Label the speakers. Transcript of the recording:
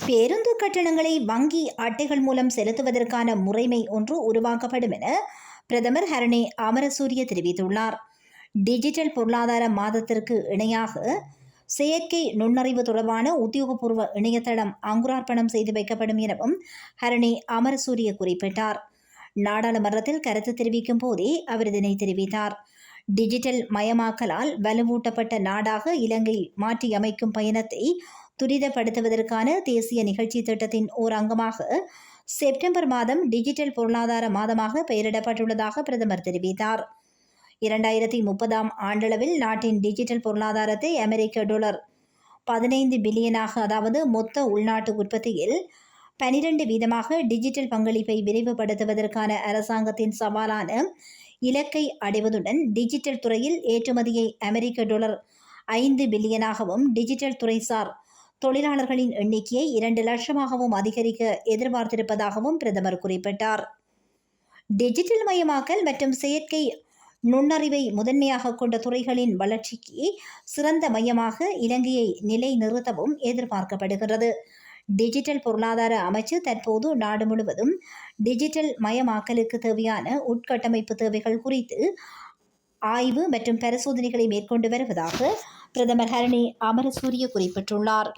Speaker 1: பேருந்து கட்டணங்களை வங்கி அட்டைகள் மூலம் செலுத்துவதற்கான முறைமை ஒன்று உருவாக்கப்படும் என பிரதமர் ஹரணி அமரசூரிய தெரிவித்துள்ளார். டிஜிட்டல் பொருளாதார மாதத்திற்கு இணையாக செயற்கை நுண்ணறிவு தொடர்பான உத்தியோகபூர்வ இணையதளம் அங்குரார்ப்பணம் செய்து வைக்கப்படும் எனவும் ஹரணி அமரசூரிய குறிப்பிட்டார். நாடாளுமன்றத்தில் கருத்து தெரிவிக்கும் போதே அவர் இதனை தெரிவித்தார். டிஜிட்டல் மயமாக்கலால் வலுவூட்டப்பட்ட நாடாக இலங்கை மாற்றியமைக்கும் பயணத்தை துரிதப்படுத்துவதற்கான தேசிய நிகழ்ச்சி திட்டத்தின் ஓர் அங்கமாக செப்டம்பர் மாதம் டிஜிட்டல் பொருளாதார மாதமாக பெயரிடப்பட்டுள்ளதாக பிரதமர் தெரிவித்தார். 2030 ஆண்டளவில் நாட்டின் டிஜிட்டல் பொருளாதாரத்தை அமெரிக்க டாலர் 15 பில்லியனாக, அதாவது மொத்த உள்நாட்டு உற்பத்தியில் 12% டிஜிட்டல் பங்களிப்பை விரிவுபடுத்துவதற்கான அரசாங்கத்தின் சவாலான இலக்கை அடைவதுடன் டிஜிட்டல் துறையில் ஏற்றுமதியை அமெரிக்க டாலர் 5 பில்லியனாகவும் டிஜிட்டல் துறைசார் தொழிலாளர்களின் எண்ணிக்கையை 2 லட்சமாகவும் அதிகரிக்க எதிர்பார்த்திருப்பதாகவும் பிரதமர் குறிப்பிட்டார். டிஜிட்டல் மயமாக்கல் மற்றும் செயற்கை நுண்ணறிவை முதன்மையாக கொண்ட துறைகளின் வளர்ச்சிக்கு சிறந்த மையமாக இலங்கையை நிலைநிறுத்தவும் எதிர்பார்க்கப்படுகிறது. டிஜிட்டல் பொருளாதார அமைச்சு தற்போது நாடு முழுவதும் டிஜிட்டல் மயமாக்கலுக்கு தேவையான உட்கட்டமைப்பு தேவைகள் குறித்து ஆய்வு மற்றும் பரிசோதனைகளை மேற்கொண்டு வருவதாக பிரதமர் ஹரணி அமரசூரிய குறிப்பிட்டுள்ளார்.